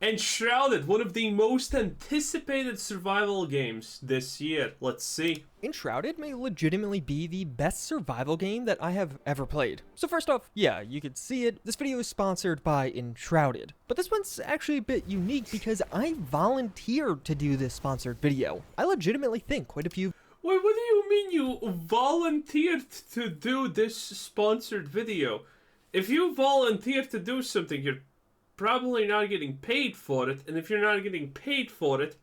Enshrouded, one of the most anticipated survival games this year. Let's see. Enshrouded may legitimately be the best survival game that I have ever played. So first off, yeah, you could see it. This video is sponsored by Enshrouded. But this one's actually a bit unique because I volunteered to do this sponsored video. I legitimately think quite a few... Wait, what do you mean you volunteered to do this sponsored video? If you volunteer to do something, you're probably not getting paid for it, and if you're not getting paid for it,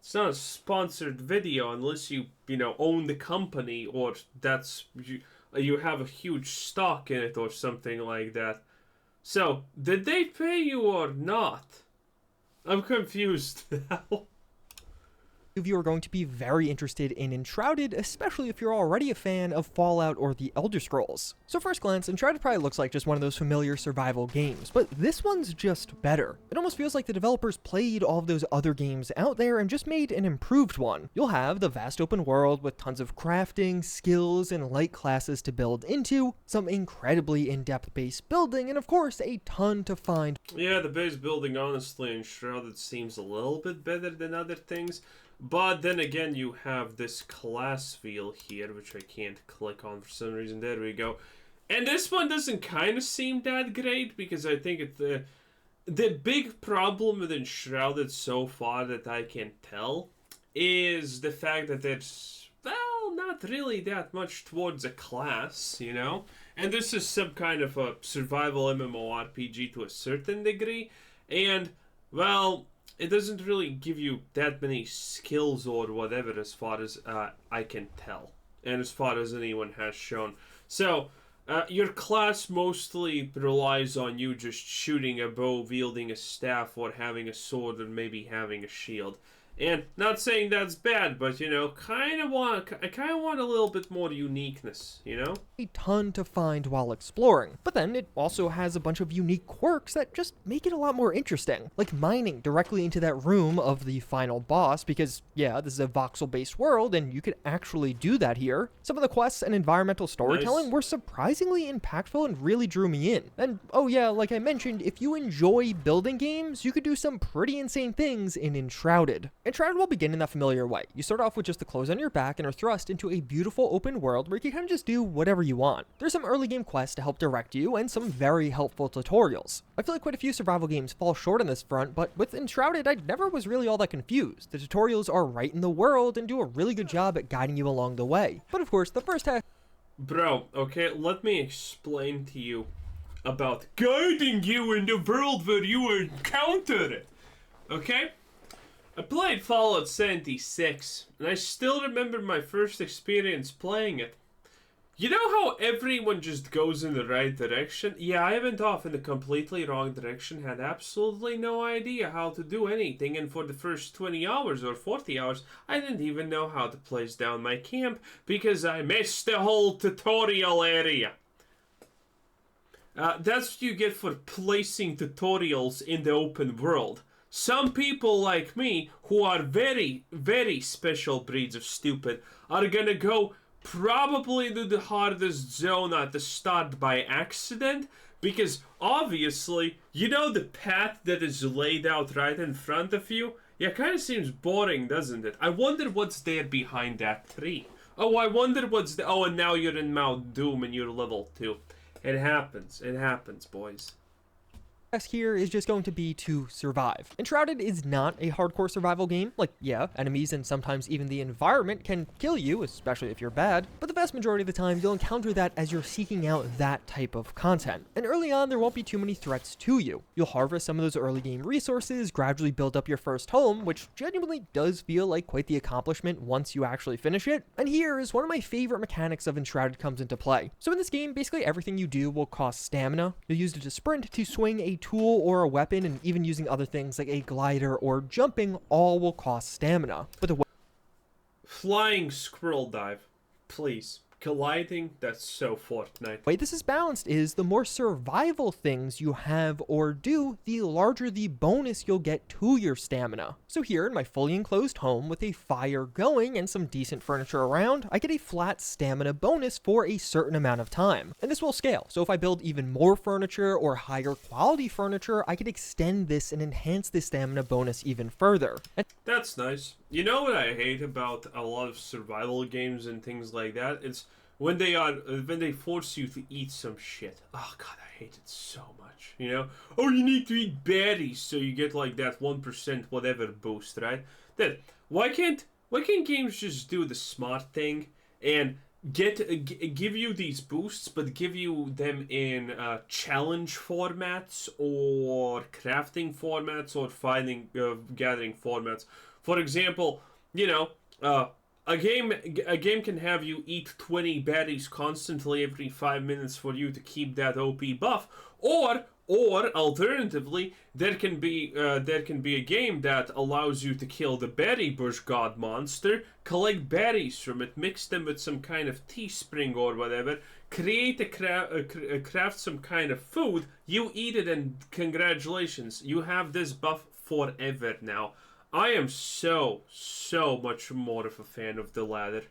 it's not a sponsored video unless you own the company, or that's you have a huge stock in it or something like that. So, did they pay you or not? I'm confused now. of you are going to be very interested in Enshrouded, especially if you're already a fan of Fallout or the Elder Scrolls. So first glance, Enshrouded probably looks like just one of those familiar survival games, but this one's just better. It almost feels like the developers played all of those other games out there and just made an improved one. You'll have the vast open world with tons of crafting, skills, and light classes to build into, some incredibly in-depth base building, and of course, a ton to find. Yeah, the base building honestly in Shrouded seems a little bit better than other things. But then again, you have this class wheel here, which I can't click on for some reason. There we go. And this one doesn't kind of seem that great, because I think it's the big problem with Enshrouded so far that I can tell is the fact that there's, well, not really that much towards a class, you know? And this is some kind of a survival MMORPG to a certain degree. And, well, it doesn't really give you that many skills or whatever as far as I can tell. And as far as anyone has shown. So, your class mostly relies on you just shooting a bow, wielding a staff, or having a sword, and maybe having a shield. And not saying that's bad, but I kind of want a little bit more uniqueness, you know? A ton to find while exploring, but then it also has a bunch of unique quirks that just make it a lot more interesting, like mining directly into that room of the final boss, because yeah, this is a voxel-based world and you could actually do that here. Some of the quests and environmental storytelling were surprisingly impactful and really drew me in. And oh yeah, like I mentioned, if you enjoy building games, you could do some pretty insane things in Enshrouded. Enshrouded will begin in that familiar way. You start off with just the clothes on your back and are thrust into a beautiful open world where you can kind of just do whatever you want. There's some early game quests to help direct you and some very helpful tutorials. I feel like quite a few survival games fall short on this front, but with Enshrouded, I never was really all that confused. The tutorials are right in the world and do a really good job at guiding you along the way. But of course, the first half... Bro, okay, let me explain to you about guiding you in the world where you encounter it, okay? I played Fallout 76, and I still remember my first experience playing it. You know how everyone just goes in the right direction? Yeah, I went off in the completely wrong direction, had absolutely no idea how to do anything, and for the first 20 hours or 40 hours, I didn't even know how to place down my camp, because I missed the whole tutorial area. That's what you get for placing tutorials in the open world. Some people like me, who are very, very special breeds of stupid, are gonna go probably to the hardest zone at the start by accident, because obviously, you know the path that is laid out right in front of you? Yeah, kind of seems boring, doesn't it? I wonder what's there behind that tree. Oh, I wonder what's the... Oh, and now you're in Mount Doom and you're level 2. It happens, boys. Here is just going to be to survive. Enshrouded is not a hardcore survival game. Like, yeah, enemies and sometimes even the environment can kill you, especially if you're bad, but the vast majority of the time you'll encounter that as you're seeking out that type of content. And early on, there won't be too many threats to you. You'll harvest some of those early game resources, gradually build up your first home, which genuinely does feel like quite the accomplishment once you actually finish it. And here is one of my favorite mechanics of Enshrouded comes into play. So in this game, basically everything you do will cost stamina. You'll use it to sprint, to swing a tool or a weapon, and even using other things like a glider or jumping all will cost stamina. But the flying squirrel dive, please. Colliding, that's so Fortnite. The way this is balanced is the more survival things you have or do, the larger the bonus you'll get to your stamina. So here in my fully enclosed home with a fire going and some decent furniture around, I get a flat stamina bonus for a certain amount of time. And this will scale, so if I build even more furniture or higher quality furniture, I could extend this and enhance the stamina bonus even further. That's nice. You know what I hate about a lot of survival games and things like that? It's when they force you to eat some shit. Oh god, I hate it so much. You know? Oh, you need to eat berries so you get like that 1% whatever boost, right? Then why can't games just do the smart thing and give you these boosts, but give you them in challenge formats or crafting formats or gathering formats? For example, you know, a game can have you eat 20 berries constantly every 5 minutes for you to keep that OP buff, or alternatively, there can be a game that allows you to kill the berry bush god monster, collect berries from it, mix them with some kind of tea spring or whatever, create craft some kind of food, you eat it, and congratulations, you have this buff forever now. I am so much more of a fan of the latter.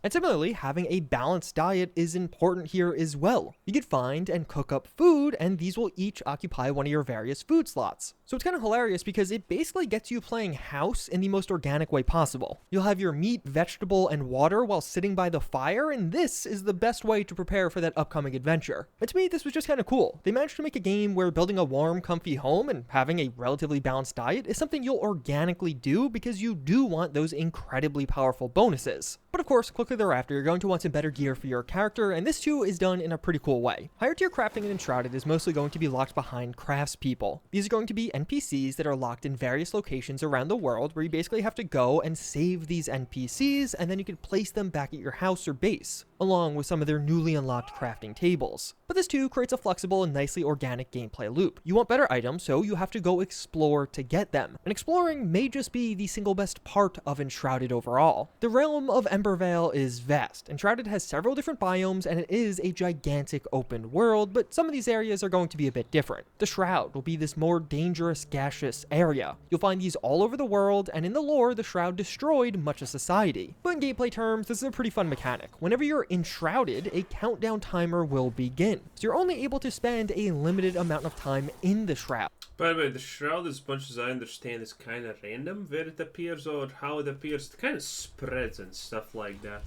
And similarly, having a balanced diet is important here as well. You could find and cook up food, and these will each occupy one of your various food slots. So it's kind of hilarious because it basically gets you playing house in the most organic way possible. You'll have your meat, vegetable, and water while sitting by the fire, and this is the best way to prepare for that upcoming adventure. And to me, this was just kind of cool. They managed to make a game where building a warm, comfy home and having a relatively balanced diet is something you'll organically do because you do want those incredibly powerful bonuses. But of course, quickly thereafter, you're going to want some better gear for your character, and this too is done in a pretty cool way. Higher tier crafting in Enshrouded is mostly going to be locked behind craftspeople. These are going to be NPCs that are locked in various locations around the world where you basically have to go and save these NPCs, and then you can place them back at your house or base, along with some of their newly unlocked crafting tables. But this too creates a flexible and nicely organic gameplay loop. You want better items, so you have to go explore to get them. And exploring may just be the single best part of Enshrouded overall. The realm of Embervale is vast. Enshrouded has several different biomes, and it is a gigantic open world, but some of these areas are going to be a bit different. The Shroud will be this more dangerous, gaseous area. You'll find these all over the world, and in the lore, the Shroud destroyed much of society. But in gameplay terms, this is a pretty fun mechanic. Whenever you're enshrouded, a countdown timer will begin. So you're only able to spend a limited amount of time in the Shroud. By the way, the Shroud, as much as I understand, is kind of random where it appears or how it appears. It kind of spreads and stuff like that.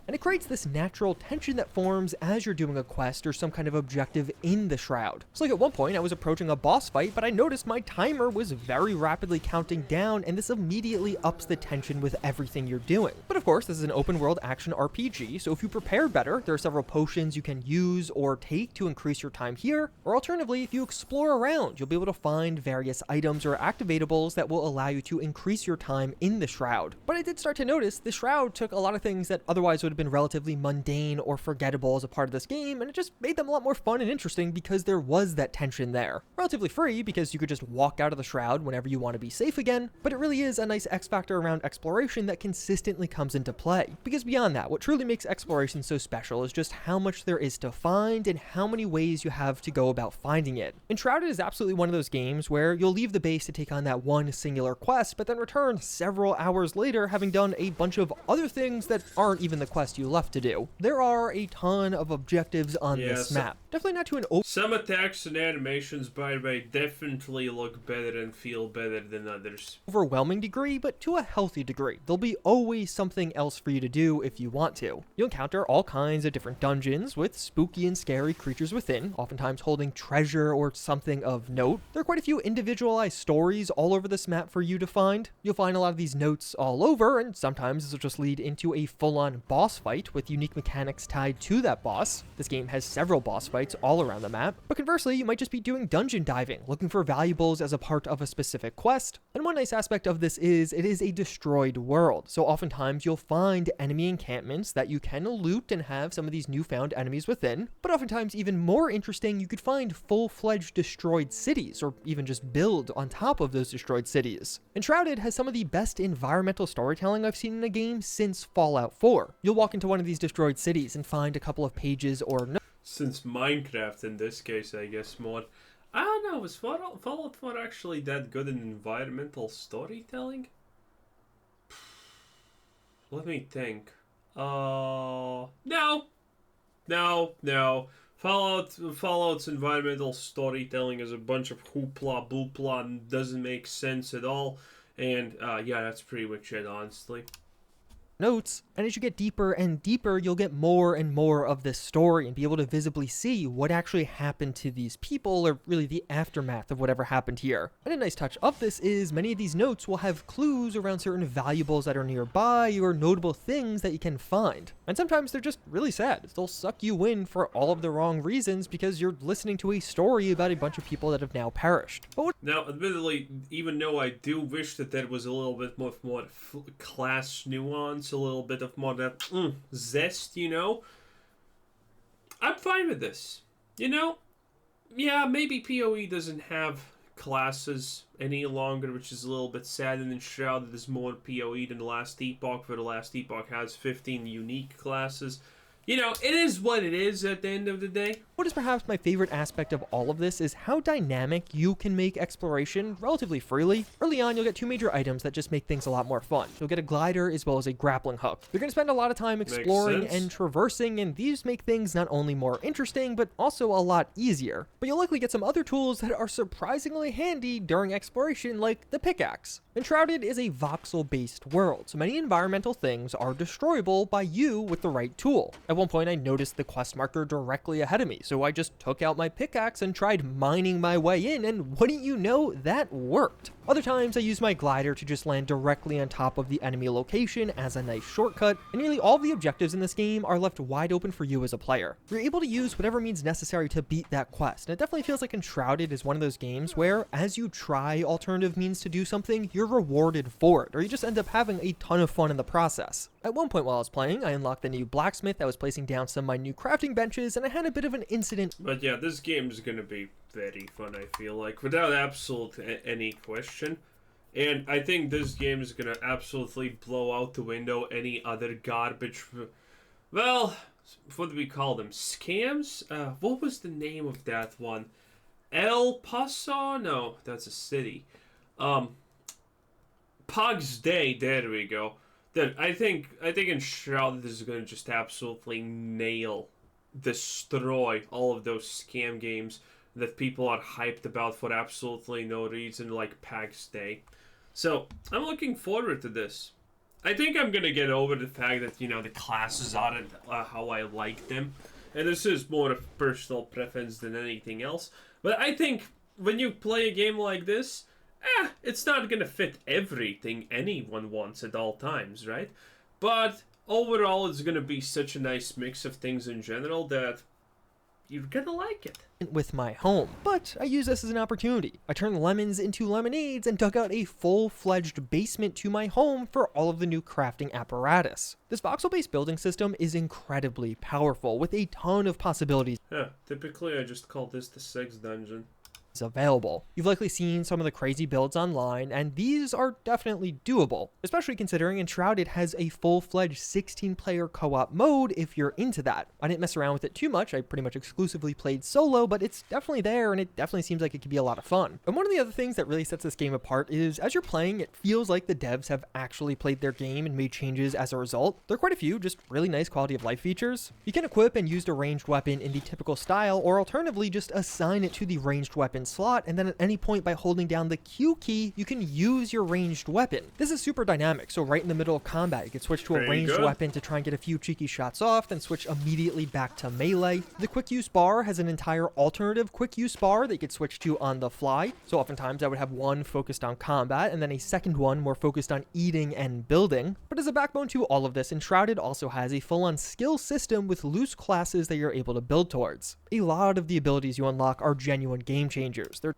And it creates this natural tension that forms as you're doing a quest or some kind of objective in the Shroud. So like at one point I was approaching a boss fight, but I noticed my timer was very rapidly counting down, and this immediately ups the tension with everything you're doing. But of course, this is an open world action RPG, so if you prepare better, there are several potions you can use or take to increase your time here, or alternatively, if you explore around, you'll be able to find various items or activatables that will allow you to increase your time in the Shroud. But I did start to notice the Shroud took a lot of things that otherwise would have been relatively mundane or forgettable as a part of this game, and it just made them a lot more fun and interesting because there was that tension there. Relatively free because you could just walk out of the Shroud whenever you want to be safe again, but it really is a nice X factor around exploration that consistently comes into play. Because beyond that, what truly makes exploration so special is just how much there is to find and how many ways you have to go about finding it. Enshrouded is absolutely one of those games where you'll leave the base to take on that one singular quest, but then return several hours later having done a bunch of other things that aren't even the quest you left to do. There are a ton of objectives on this map. Definitely not to an some attacks and animations, by the way, definitely look better and feel better than others. Overwhelming degree, but to a healthy degree. There'll be always something else for you to do if you want to. You'll encounter all kinds of different dungeons with spooky and scary creatures within, oftentimes holding treasure or something of note. There are quite a few individualized stories all over this map for you to find. You'll find a lot of these notes all over, and sometimes this will just lead into a full-on boss fight with unique mechanics tied to that boss. This game has several boss fights all around the map, but conversely, you might just be doing dungeon diving, looking for valuables as a part of a specific quest. And one nice aspect of this is it is a destroyed world, so oftentimes you'll find enemy encampments that you can loot and have some of these newfound enemies within, but oftentimes even more interesting, you could find full-fledged destroyed cities, or even just build on top of those destroyed cities. Enshrouded has some of the best environmental storytelling I've seen in a game since Fallout 4. You'll walk into one of these destroyed cities and find a couple of pages or notes. Since Minecraft in this case, I guess, mod. I don't know, was Fallout 4 actually that good in environmental storytelling? Let me think. No. Fallout's environmental storytelling is a bunch of hoopla boopla and doesn't make sense at all. And yeah, that's pretty much it, honestly. Notes, and as you get deeper and deeper, you'll get more and more of this story and be able to visibly see what actually happened to these people, or really the aftermath of whatever happened here. And a nice touch of this is many of these notes will have clues around certain valuables that are nearby or notable things that you can find. And sometimes they're just really sad. They'll suck you in for all of the wrong reasons because you're listening to a story about a bunch of people that have now perished. Now, admittedly, even though I do wish that there was a little bit more class nuance, a little bit of more that zest, you know, I'm fine with this. You know, yeah, maybe PoE doesn't have classes any longer, which is a little bit sad, and Enshrouded is more PoE than the last Epoch, where the last Epoch has 15 unique classes. You know, it is what it is at the end of the day. What is perhaps my favorite aspect of all of this is how dynamic you can make exploration relatively freely. Early on, you'll get two major items that just make things a lot more fun. You'll get a glider as well as a grappling hook. You're going to spend a lot of time exploring and traversing, and these make things not only more interesting, but also a lot easier. But you'll likely get some other tools that are surprisingly handy during exploration, like the pickaxe. Enshrouded is a voxel-based world, so many environmental things are destroyable by you with the right tool. At one point, I noticed the quest marker directly ahead of me, so I just took out my pickaxe and tried mining my way in, and wouldn't you know, that worked. Other times, I use my glider to just land directly on top of the enemy location as a nice shortcut, and nearly all the objectives in this game are left wide open for you as a player. You're able to use whatever means necessary to beat that quest, and it definitely feels like Enshrouded is one of those games where, as you try alternative means to do something, you're rewarded for it, or you just end up having a ton of fun in the process. At one point while I was playing, I unlocked the new blacksmith that was placing down some of my new crafting benches, and I had a bit of an incident. But yeah, this game is gonna be very fun, I feel like, without absolute any question. And I think this game is gonna absolutely blow out the window any other garbage. Well, what do we call them? Scams? What was the name of that one? El Paso? No, that's a city. Pug's Day. There we go. Then I think Enshrouded is gonna just absolutely destroy all of those scam games that people are hyped about for absolutely no reason, like Pug's Day. So I'm looking forward to this. I think I'm gonna get over the fact that, you know, the classes aren't how I like them, and this is more of personal preference than anything else. But I think when you play a game like this, it's not gonna fit everything anyone wants at all times, right? But overall, it's gonna be such a nice mix of things in general that you're gonna like it. With my home, but I use this as an opportunity. I turned lemons into lemonades and dug out a full-fledged basement to my home for all of the new crafting apparatus. This voxel-based building system is incredibly powerful with a ton of possibilities. Yeah, typically I just call this the sex dungeon. Available. You've likely seen some of the crazy builds online, and these are definitely doable, especially considering Enshrouded has a full-fledged 16-player co-op mode if you're into that. I didn't mess around with it too much, I pretty much exclusively played solo, but it's definitely there, and it definitely seems like it could be a lot of fun. And one of the other things that really sets this game apart is, as you're playing, it feels like the devs have actually played their game and made changes as a result. There are quite a few just really nice quality of life features. You can equip and use a ranged weapon in the typical style, or alternatively just assign it to the ranged weapon slot, and then at any point by holding down the Q key, you can use your ranged weapon. This is super dynamic, so right in the middle of combat, you can switch to a ranged weapon to try and get a few cheeky shots off, then switch immediately back to melee. The quick use bar has an entire alternative quick use bar that you could switch to on the fly, so oftentimes I would have one focused on combat, and then a second one more focused on eating and building. But as a backbone to all of this, Enshrouded also has a full-on skill system with loose classes that you're able to build towards. A lot of the abilities you unlock are genuine game changers. They're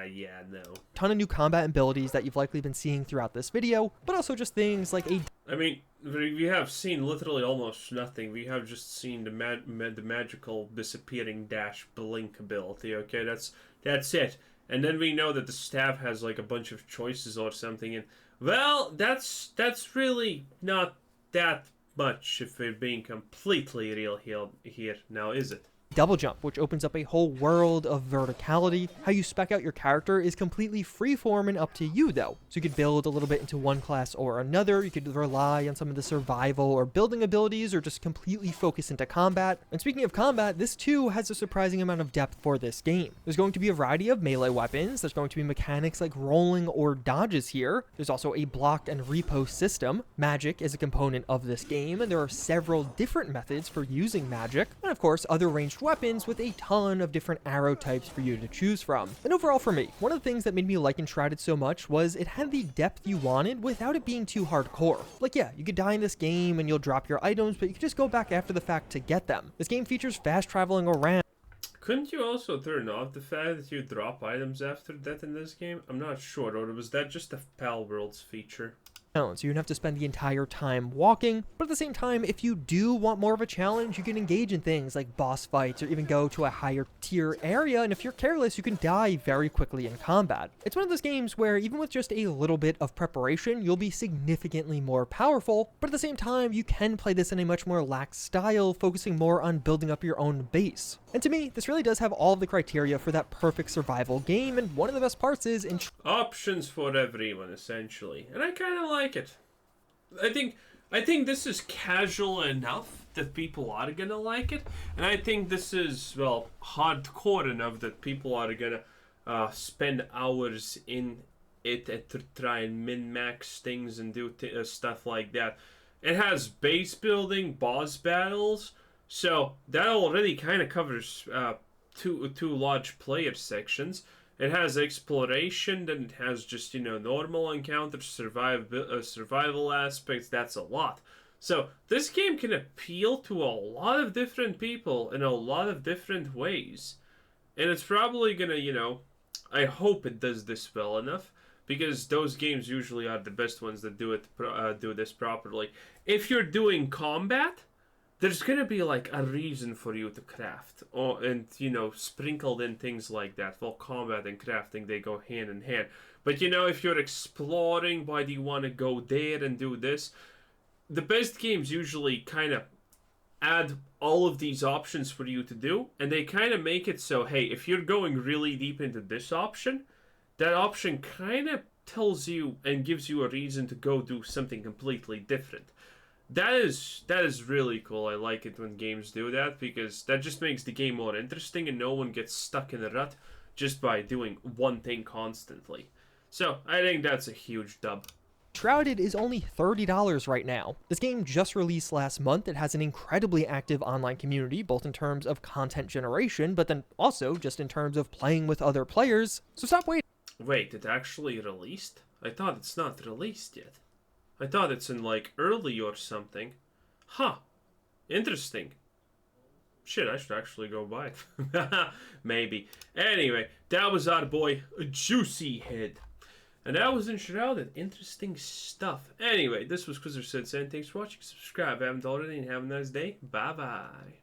yeah, no. Ton of new combat abilities that you've likely been seeing throughout this video, but also just things like I mean, we have seen literally almost nothing. We have just seen the magical disappearing dash blink ability, okay? That's it. And then we know that the staff has like a bunch of choices or something, and Well, that's really not that much if we're being completely real here now, is it? Double jump, which opens up a whole world of verticality. How you spec out your character is completely freeform and up to you, though. So you could build a little bit into one class or another. You could rely on some of the survival or building abilities, or just completely focus into combat. And speaking of combat, this too has a surprising amount of depth for this game. There's going to be a variety of melee weapons. There's going to be mechanics like rolling or dodges here. There's also a block and repost system. Magic is a component of this game, and there are several different methods for using magic. And of course, other ranged weapons with a ton of different arrow types for you to choose from. And overall for me, one of the things that made me like Enshrouded so much was it had the depth you wanted without it being too hardcore. Like yeah, you could die in this game and you'll drop your items, but you could just go back after the fact to get them. This game features fast traveling around. Couldn't you also turn off the fact that you drop items after death in this game? I'm not sure, or was that just a Palworld's feature? So you don't have to spend the entire time walking, but at the same time, if you do want more of a challenge, you can engage in things like boss fights or even go to a higher tier area, and if you're careless, you can die very quickly in combat. It's one of those games where even with just a little bit of preparation, you'll be significantly more powerful, but at the same time, you can play this in a much more lax style, focusing more on building up your own base. And to me, this really does have all of the criteria for that perfect survival game, and one of the best parts is options for everyone, essentially, and I kind of like it. I think this is casual enough that people are gonna like it, and I think this is, well, hardcore enough that people are gonna spend hours in it to try and min-max things and do stuff like that. It has base building, boss battles, so that already kind of covers two large player sections. It has exploration, then it has just, normal encounters, survival aspects. That's a lot. So this game can appeal to a lot of different people in a lot of different ways. And it's probably going to, I hope it does this well enough, because those games usually are the best ones that do this properly. If you're doing combat, there's gonna be like a reason for you to craft, and sprinkled in things like that. Well, combat and crafting, they go hand in hand. But if you're exploring, why do you want to go there and do this? The best games usually kind of add all of these options for you to do, and they kind of make it so, hey, if you're going really deep into this option, that option kind of tells you and gives you a reason to go do something completely different. That is really cool. I like it when games do that, because that just makes the game more interesting and no one gets stuck in a rut just by doing one thing constantly. So I think that's a huge dub. Shrouded is only $30 right now. This game just released last month. It has an incredibly active online community, both in terms of content generation, but then also just in terms of playing with other players. So stop waiting. Wait, it actually released? I thought it's not released yet. I thought it's in like early or something. Huh. Interesting. Shit, I should actually go buy it. Maybe. Anyway, that was our boy Juicy Head. And that was Enshrouded. Interesting stuff. Anyway, this was Quizzer Said, saying thanks for watching. Subscribe if you haven't already, and have a nice day. Bye-bye.